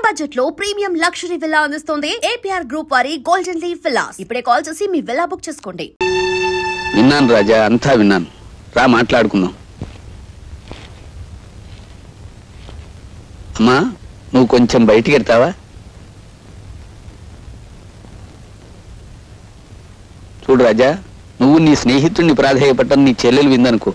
Medium budget లో premium luxury villa అందిస్తుంది APR group వారి గోల్డెన్ లీఫ్ విల్లాస్. ఇప్పుడే కాల్ చేసి మీ విల్లా బుక్ చేసుకోండి. విన్నాను రాజా, అంతా విన్నాను. రా మాట్లాడుకుందాం. అమ్మా, నువ్వు కొంచెం బయటికి వెళ్తావా? చూడు రాజా, నువ్వు నీ స్నేహితుడిని ప్రాధేయపట్టని నీ చెల్లెలు విందనుకో,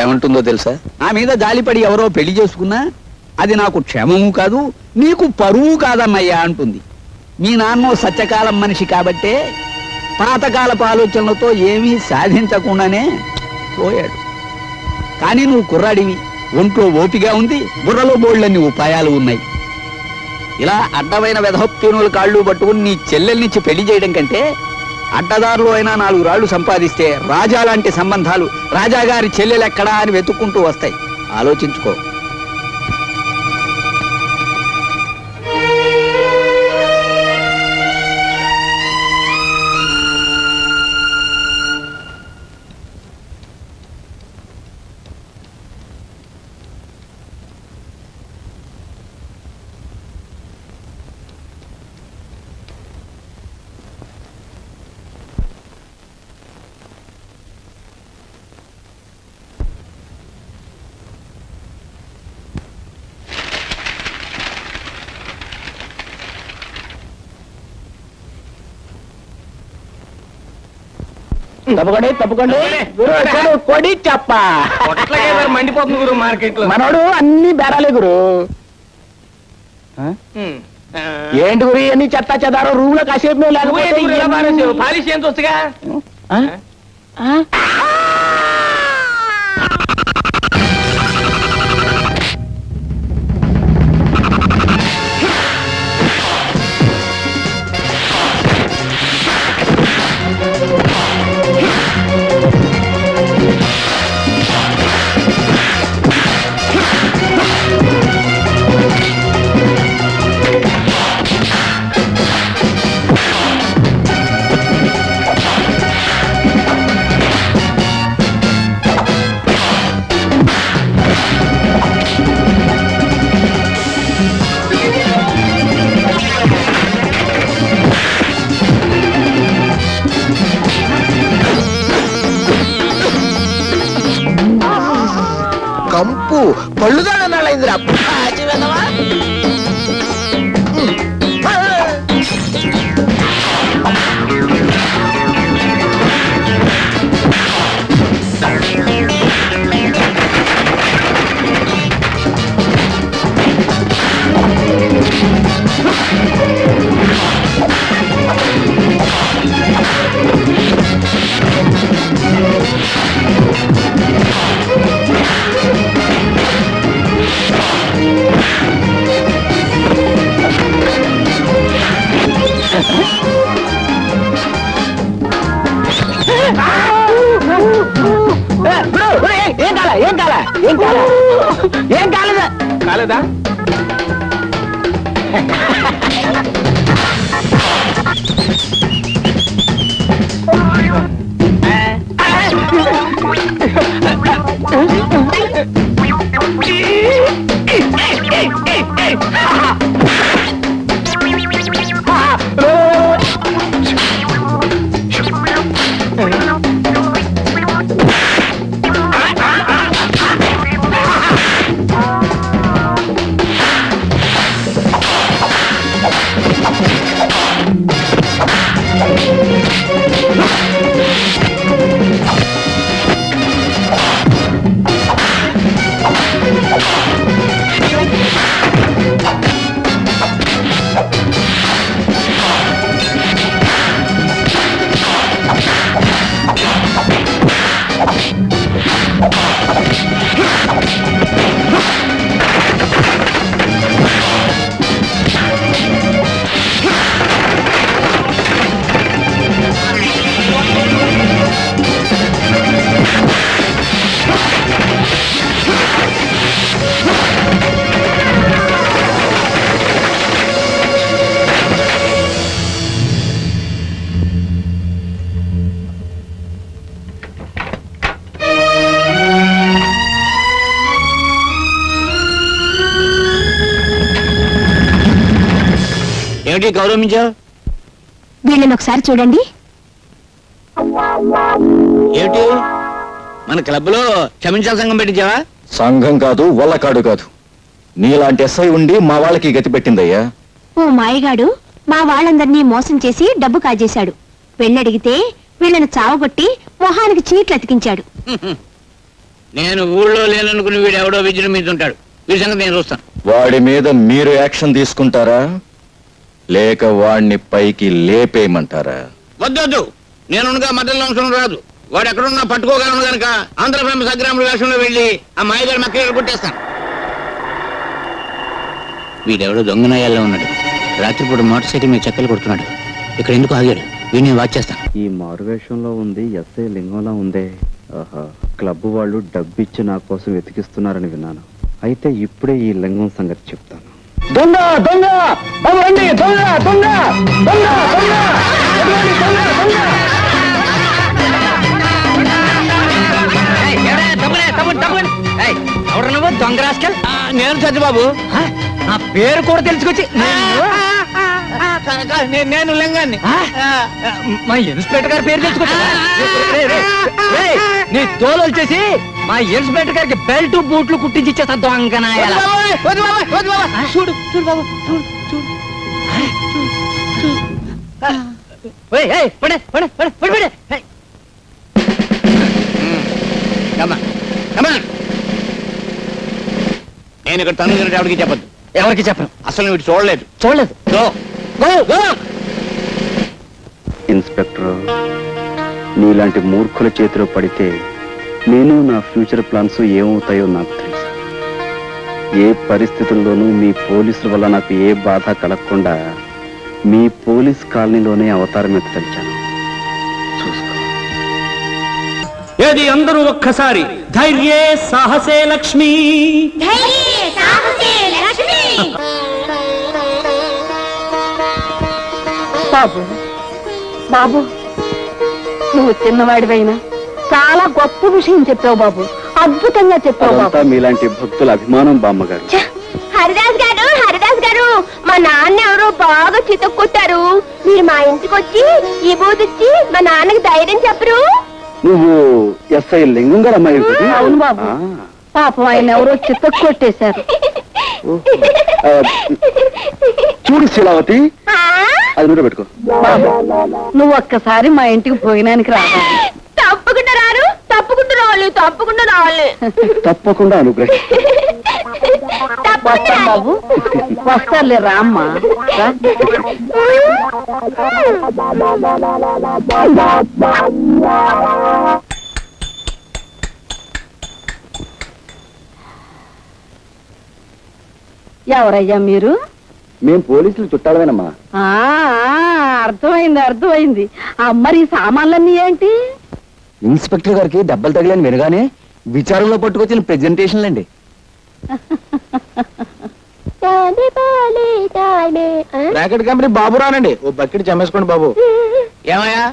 ఏమంటుందో తెలుసా? నా మీద జాలిపడి ఎవరో పెళ్లి చేసుకున్నా అది నాకు క్షేమము కాదు, నీకు పరువు కాదన్నయ్యా అంటుంది. మీ నాన్నో సత్యకాలం మనిషి కాబట్టే పాతకాలపు ఆలోచనలతో ఏమీ సాధించకుండానే పోయాడు. కానీ నువ్వు కుర్రాడివి, ఒంట్లో ఓపిగా ఉంది, బుర్రలో బోళ్ళన్ని ఉపాయాలు ఉన్నాయి. ఇలా అడ్డమైన వెధోప్తీనుల కాళ్ళు పట్టుకుని నీ చెల్లెల్నిచ్చి పెళ్లి చేయడం కంటే అడ్డదారులు అయినా 4 రాళ్లు సంపాదిస్తే రాజా లాంటి సంబంధాలు రాజాగారి చెల్లెలెక్కడా అని వెతుక్కుంటూ వస్తాయి. ఆలోచించుకో. తప్పకండి కొడి చెప్ప మండిపోతుంది గురు మార్కెట్ లో. మనోడు అన్ని బేరాలే గురు. ఏంటి గురి అన్ని చెత్త చెదారో రూమ్ లో కాసేపు లేకపోతే పాలిష్ ఎంత వస్తుగా. కంపు పళ్ళుదాడన్నాళ్ళైందిరా. ఏం కాలేదా? ఏమిటి గౌరవించావు? వీళ్ళని ఒకసారి చూడండి. ఏమిటి మన క్లబ్ లో క్షమించాల సంఘం పెట్టించావా? సంఘం కాదు, వల్లకాడు కాదు. నీలాంటి ఎస్ఐ ఉండి మా వాళ్ళకి గతి పెట్టిందయ్యా. ఓ మాయగాడు మా వాళ్ళందరినీ మోసం చేసి డబ్బు కాజేశాడు. పెళ్ళడిగితే వీళ్ళని చావగొట్టి మొహానికి చీట్లు అతికించాడు. నేను ఊళ్ళో లేననుకుని వీడు ఎవడో విజృంభించుంటాడు. వీడి సంగతి నేను చూస్తాను. వాడి మీద మీరు యాక్షన్ తీసుకుంటారా లేక వాడిని పైకి లేపేయమంటారా? వద్దొద్దు, నేనుగా మధ్యలో అంశం రాదు. వాడు ఎక్కడున్నా పట్టుకోగలను కనుక ఆంధ్ర ఫేమస్ అగ్రాముల వేషంలో వెళ్ళి ఆ మాయగారి మక్కలు కొట్టేస్తాను. వీడెవడో దొంగనాయాల్లో ఉన్నాడు. రాత్రిపూట మోటార్ సైకిల్ మీద చెక్కలు కొడుతున్నాడు. ఇక్కడ ఎందుకు ఆగాడు? వీడిని వాచ్ చేస్తాను. ఈ మారువేషంలో ఉంది ఎస్ఐ లింగంలా ఉందే. ఆహా, క్లబ్ వాళ్ళు డబ్బిచ్చి నా కోసం వెతికిస్తున్నారని విన్నాను. అయితే ఇప్పుడే ఈ లింగం సంగతి చెప్తాను. దొంగ దొంగ బాబు రండి, దొంగ దొంగ దొంగ దొంగ ఎవరు దొంగ రాస్కల్? నేను సత్యబాబు. నా పేరు కూడా తెలుసుకొచ్చి నేను లింగాన్ని. మా ఇన్స్పెక్టర్ గారి పేరు తెలుసుకొచ్చి నీ తోలు వచ్చేసి మా ఇన్స్పెక్టర్ గారికి బెల్ట్ బూట్లు కుట్టించి ఇచ్చేస్తా దొంగనాయాల. చూడు చూడు బాబు, చూడు చూడు. నేను ఇక్కడ తను ఎవరికి చెప్పద్దు. ఎవరికి చెప్పను. అసలు వీడు చూడలేదు. ఇన్స్పెక్టర్, నీలాంటి మూర్ఖుల చేతిలో పడితే నేను నా ఫ్యూచర్ ప్లాన్స్ ఏమవుతాయో నాకు తెలుసు. ఏ పరిస్థితుల్లోనూ మీ పోలీసుల వల్ల నాకు ఏ బాధ కలగకుండా మీ పోలీస్ కాలనీలోనే అవతారం ఎత్తలిచాను. చూసుకో. ఏది అందరూ ఒక్కసారి ధైర్యే సాహసే లక్ష్మి. బాబు బాబు, నువ్వు చిన్నవాడివైనా చాలా గొప్ప విషయం చెప్పావు బాబు. అద్భుతంగా చెప్పావు బాబు. అదంతా మీలాంటి భక్తుల అభిమానం బామ్మగారు. హరిదాస్ గారు మా నాన్న ఎవరో బాగా చితక్కొట్టారు. మీరు మా ఇంటికి వచ్చి ఈ బూదిచ్చి మా నాన్నకి ధైర్యం చెప్పరు? నువ్వు ఎస్ఐ లింగం గారు అమ్మాయి కదా? అవును బాబు. పాపం ఆయన ఎవరో చితక్కొట్టేశారు. చూడు శీలావతి, అది నువ్వు పెట్టుకో. బాబు, నువ్వు ఒక్కసారి మా ఇంటికి భోజనానికి రావాలి. తప్పకుండా రారు. తప్పకుండా రావాలి. తప్పకుండా అనుగ్రహం. వస్తాం బాబు, వస్తారులే. రామ్మా రా. ఎవరయ్యా మీరు? మేం పోలీసులు చుట్టాలమేనమ్మా. అర్థమైంది. మరి సామాన్లన్నీ ఏంటి? ఇన్స్పెక్టర్ గారికి దెబ్బలు తగిలని వినగానే విచారంలో పట్టుకొచ్చిన ప్రెజెంటేషన్లు అండి. బ్రాకెట్ కంపెనీ బాబు రానండి. ఓ బకెట్ చమ్మేసుకోండి బాబు. ఏమయ్యా,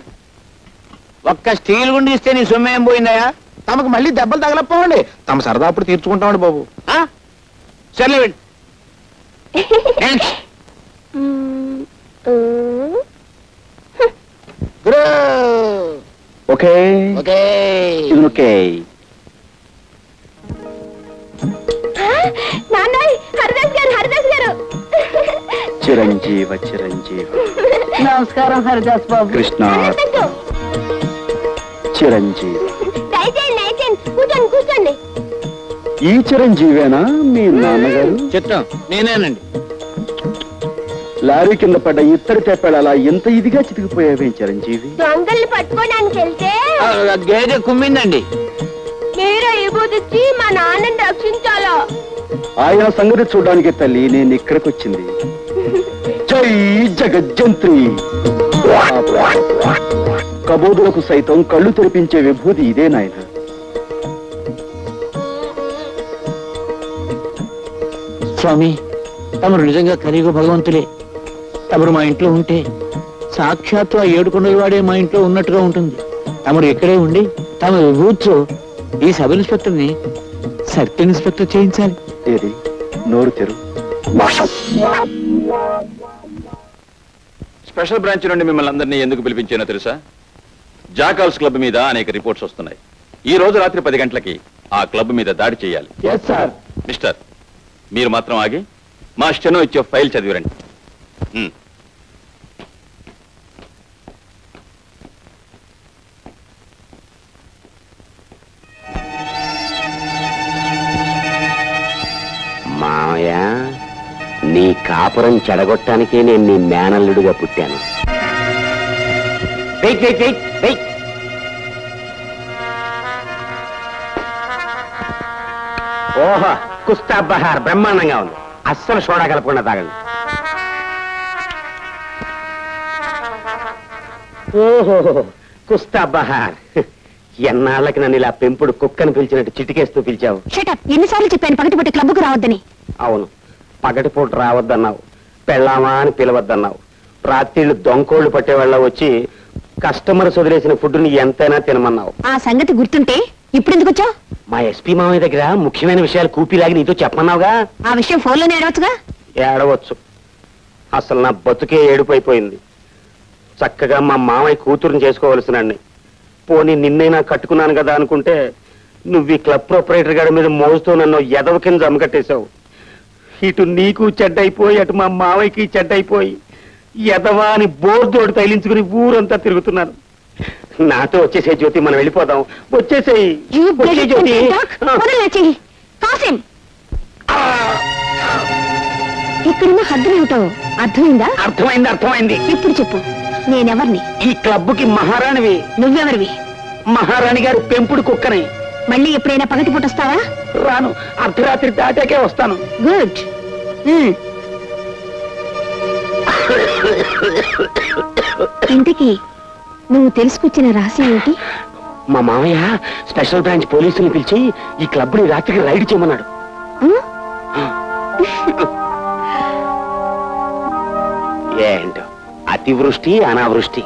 ఒక్క స్టీల్ గుండి ఇస్తే నీ సొమ్ము ఏం పోయిందయ్యా? తమకు మళ్ళీ దెబ్బలు తగలపోండి. తమ సరదా అప్పుడు తీర్చుకుంటామండి బాబు. సర్లే వెళ్ళు. ఓకే ఇది ఓకే. హరిదాస్ గారు చిరంజీవ. నమస్కారం హరిదాస్ బాబు. కృష్ణ చిరంజీవి. కూర్చోండి. ఈ చిరంజీవేనా మీ నాన్నగారు? చిత్తం నేనేనండి. లారీ కింద పడ్డ ఇత్తడి తెప్పాడు అలా ఎంత ఇదిగా చితికిపోయావేం చిరంజీవి? దొంగల్ని పట్టుకోవడానికి వెళ్తే గేదె కుమ్మిందండి. మీరు ఈ బూదిచ్చి మా నాన్నని రక్షించాలా? ఆయన సంగతి చూడడానికి తల్లి నేను ఇక్కడికి వచ్చింది. జై జగజ్జంత్రి. కబోదులకు సైతం కళ్ళు తెరిపించే విభూతి ఇదే నాయన. స్వామి, తమరు నిజంగా కలియుగ భగవంతులే. తమరు మా ఇంట్లో ఉంటే సాక్షాత్తు ఆ ఏడుకొండల వాడే మా ఇంట్లో ఉన్నట్టుగా ఉంటుంది. తమరు ఇక్కడే ఉండి తమ విభూతితో ఈ సబ్ ఇన్స్పెక్టర్ని సర్కిల్ ఇన్స్పెక్టర్ చేయించాలి. ఏది నోరు తెరు. స్పెషల్ బ్రాంచ్ నుండి మిమ్మల్ని అందరినీ ఎందుకు పిలిపించానో తెలుసా? జాకాల్స్ క్లబ్ మీద అనేక రిపోర్ట్స్ వస్తున్నాయి. ఈ రోజు రాత్రి 10 గంటలకి ఆ క్లబ్ మీద దాడి చేయాలి. మిస్టర్, మీరు మాత్రం ఆగి మా స్టెనో ఇచ్చే ఫైల్ చదివిరండి. మామయ్య, నీ కాపురం చెడగొట్టానికే నేను నీ మేనల్లుడిగా పుట్టాను. Wait wait wait wait. ఓహో, కుస్తా బహార్ బ్రహ్మాండంగా ఉంది. అస్సలు సోడా కలపకుండా తాగండి. ఓహో, కుస్తా బహార్. ఎన్నాళ్ళకి నన్ను ఇలా పెంపుడు కుక్కను పిలిచినట్టు చిటికేస్తూ పిలిచావు. ఎన్నిసార్లు చెప్పాను పగటిపూట క్లబ్కు రావద్దని? అవును, పగటిపూట రావద్దన్నావు, పెళ్ళామా అని పిలవద్దన్నావు. రాత్రిళ్ళు దొంకోళ్లు పట్టేవాళ్ళ వచ్చి కస్టమర్స్ వదిలేసిన ఫుడ్ని ఎంతైనా తినమన్నావు. ఆ సంగతి గుర్తుంటే ఇప్పుడు ఎందుకు వచ్చావు? మా ఎస్పీ మామయ్య దగ్గర ముఖ్యమైన విషయాలు కూపిలాగి నీతో చెప్పమన్నావుగా. ఆ విషయం ఫోన్లోనే ఏడవచ్చుగా. ఏడవచ్చు. అసలు నా బతుకే ఏడుపైపోయింది. చక్కగా మా మామయ్య కూతురుని చేసుకోవలసినండి. పోనీ నిన్నైనా కట్టుకున్నాను కదా అనుకుంటే నువ్వు ఈ క్లబ్ ప్రొపరేటర్ గారి మీద మోజుతో నన్ను ఎదవ కింద జమకట్టేశావు. ఇటు నీకు చెడ్డైపోయి అటు మా మావయ్యకి చెడ్డైపోయి ఎదవా అని బోర్దోడు తగిలించుకుని ఊరంతా తిరుగుతున్నాను. నాతో వచ్చేసే జ్యోతి, మనం వెళ్ళిపోదాం. వచ్చేసేయి జ్యోతి. ఇక్కడున్న హద్దులేమిటో అర్థమైందా? అర్థమైంది, అర్థమైంది. ఇప్పుడు చెప్పు, నేనెవర్ని? ఈ క్లబ్కి మహారాణివి. నువ్వెవరివి? మహారాణి గారి పెంపుడు కుక్కని. మళ్ళీ ఎప్పుడైనా పగటిపూట వస్తావా? రాను, అర్ధరాత్రి దాటాకే వస్తాను. గుడ్. ఇంతకీ నువ్వు తెలుసుకొచ్చిన రహస్యం ఏంటి? మా మామయ్య స్పెషల్ బ్రాంచ్ పోలీసుల్ని పిలిచి ఈ క్లబ్ ని రాత్రికి రైడ్ చేయమన్నాడు. ఏంటో అతివృష్టి అనావృష్టి.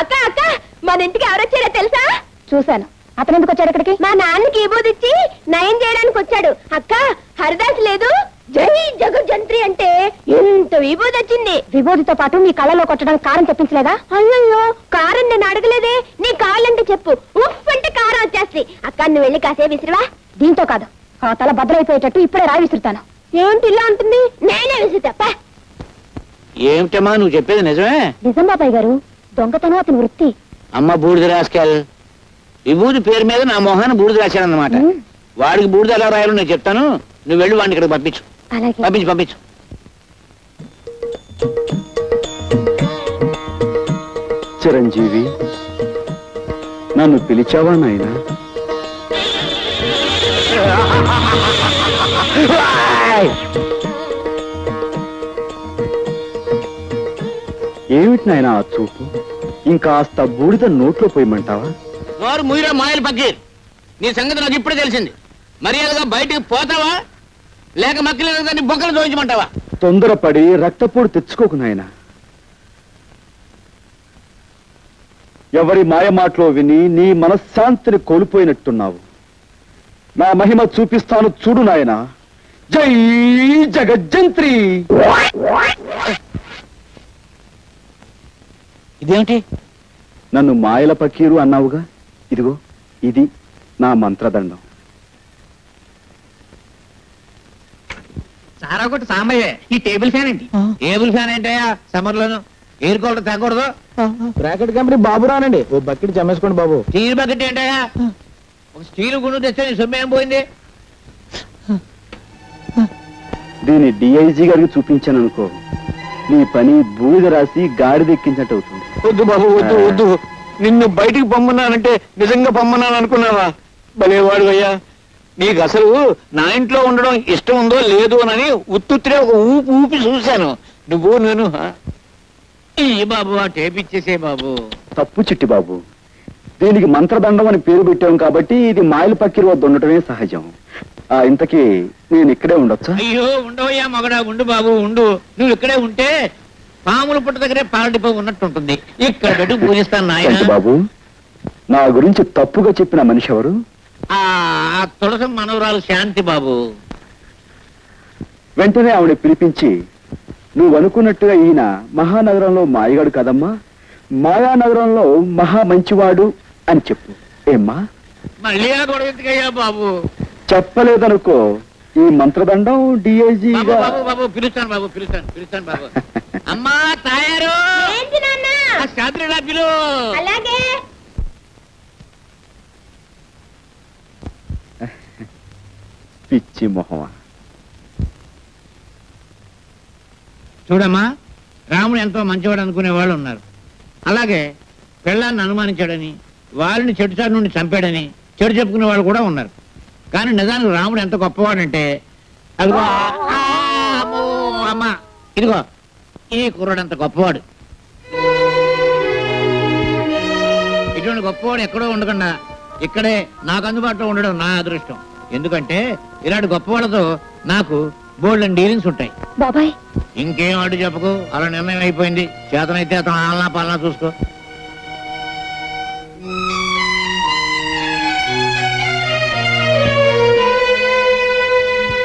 అక్క అక్క, మన ఇంటికి ఎవరొచ్చారో తెలుసా? చూశాను. అతను ఎందుకు వచ్చాడు ఇక్కడికి? మా నాన్నకి ఈబూది ఇచ్చి నయం చేయడానికి వచ్చాడు. అక్క, హరిదాస్ లేదు, జై జగజ్జంత్రి అంటే ఎంత విభూది వచ్చింది. విభూతితో పాటు నీ కళ్ళలో కొట్టడానికి కారం తెప్పించలేదా? అయ్యో, కారం నేను అడగలేదే. నీ కాళ్ళంటే చెప్పు, ఉఫ్ అంటే కారం వచ్చేస్తుంది. అక్క, నువ్వు వెళ్ళి కాసే విసిరివా. దీంతో కాదు, ఆ తల భద్రైపోయేటట్టు ఇప్పుడే రాయి విసురుతాను. ఏంటి ఇలా ఉంటుంది? నేనే విసురుతా. ఏమిటమ్మా నువ్వు చెప్పేది నిజమే? నిజం బాబాయ్ గారు, దొంగతనం అతని వృత్తి. అమ్మ బూడిద రాసుకెళ్. విభూతి పేరు మీద నా మొహాన్ని బూడిద రాశానన్నమాట. వాడికి బూడిద ఎలా రాయాలో నేను చెప్తాను. నువ్వు వెళ్ళి వాడిని ఇక్కడ పంపించు. పంపించు పంపించు. చిరంజీవి, నన్ను పిలిచావా నాయనా? ఏమిటి నాయనా ఆ చూపు? ఇంకాస్త బూడిద నోట్లో పోయమంటావా? నోరు ముయిరా మాయలు పక్కీర్. నీ సంగతి నాకు ఇప్పుడే తెలిసింది. మర్యాదగా బయటికి పోతావా లేక మక్కలేని దాన్ని బొక్కలు దోయించమంటావా? తొందరపడి రక్తపోటు తెచ్చుకోకు నాయనా. ఎవరి మాయమాటలో విని నీ మనశ్శాంతిని కోల్పోయినట్టున్నావు. నా మహిమ చూపిస్తాను చూడు నాయనా. జై జగజ్జంత్రి. ఇదేమిటి? నన్ను మాయల పకీరు అన్నావుగా, ఇదిగో ఇది నా మంత్రదండం. సారా కొట్టు సాంబయ్యే. ఈ టేబుల్ ఫ్యాన్ ఏంటి? టేబుల్ ఫ్యాన్ ఏంటయ్యా? సమ్మర్ లోను ఎయిర్ కూలర్ తగ్గకూడదు. బ్రాకెట్ కంపెనీ బాబు రానండి. ఓ బకెట్ జమ్మేసుకోండి బాబు. స్టీల్ బకెట్ ఏంటయ్యా? ఒక స్టీల్ గుండు తెస్తే నీ సొమ్ము ఏం పోయింది? దీన్ని డిఐజీ గారికి చూపించాను అనుకో, నీ పని బూడిద రాసి గాడిదెక్కించినట్టు అవుతుంది. వద్దు బాబు, వద్దు వద్దు. నిన్ను బయటికి పొమ్మన్నానంటే నిజంగా పొమ్మన్నాను అనుకున్నావా? భలేవాడు అయ్యా. నీకు అసలు నా ఇంట్లో ఉండడం ఇష్టం ఉందో లేదో అని ఉత్తుత్తిరే ఒక ఊపి ఊపి చూశాను. నువ్వు నేను బాబు ఆ టేప్ ఇచ్చేసే బాబు. తప్పు చిట్టి బాబు, దీనికి మంత్రదండం అని పేరు పెట్టాం కాబట్టి ఇది మాయల పక్కిరి వద్ద ఉండటమే సహజం. ఇంతకీ నేను ఇక్కడే ఉండొచ్చా? అయ్యో ఉండవయ్యా మగడా, ఉండు బాబు ఉండు. నువ్వు ఇక్కడే ఉంటే పాముల పుట్ట దగ్గరే పాలడిపో ఉన్నట్టు ఉంటుంది. ఇక్కడ పెట్టి పూజిస్తాను నాయన. బాబు, నా గురించి తప్పుగా చెప్పిన మనిషి ఎవరు? ఆ తులసి మనవరాలు శాంతి బాబు. వెంటనే ఆవిడ పిలిపించి, నువ్వు అనుకున్నట్టుగా ఈయన మహానగరంలో మాయగాడు కదమ్మా, మాయానగరంలో మహా మంచివాడు అని చెప్పు. ఏమ్మా? మళ్ళీ ఆ గొడవ ఎందుకయ్యా బాబు? చెప్పలేదనుకో, ఈ మంత్రదండం డిఐజీగా. బాబు పిలుస్తాను బాబు, పిలుస్తాను బాబు. అమ్మా తయారు శాంతిలా పిలు. అలాగే. పిచ్చి మొహమా. చూడమ్మా, రాముడు ఎంతో మంచివాడు అనుకునే వాళ్ళు ఉన్నారు. అలాగే పెళ్ళాన్ని అనుమానించాడని, వాళ్ళని చెడుచారు నుండి చంపాడని చెడు చెప్పుకునే వాళ్ళు కూడా ఉన్నారు. కానీ నిజానికి రాముడు ఎంత గొప్పవాడంటే, అదిగో అమ్మా, ఇదిగో ఈ కుర్రాడు అంత గొప్పవాడు. ఇటువంటి గొప్పవాడు ఎక్కడో ఉండకుండా ఇక్కడే నాకు అందుబాటులో ఉండడం నా అదృష్టం. ఎందుకంటే ఇలాంటి గొప్పవాళ్ళతో నాకు బోల్డెన్ డీలింగ్స్ ఉంటాయి. బాబాయ్ ఇంకేం అడ్డు చెప్పకు, అలా నిర్ణయం అయిపోయింది. చేతనైతే అతను ఆలనా పాలనా చూసుకో.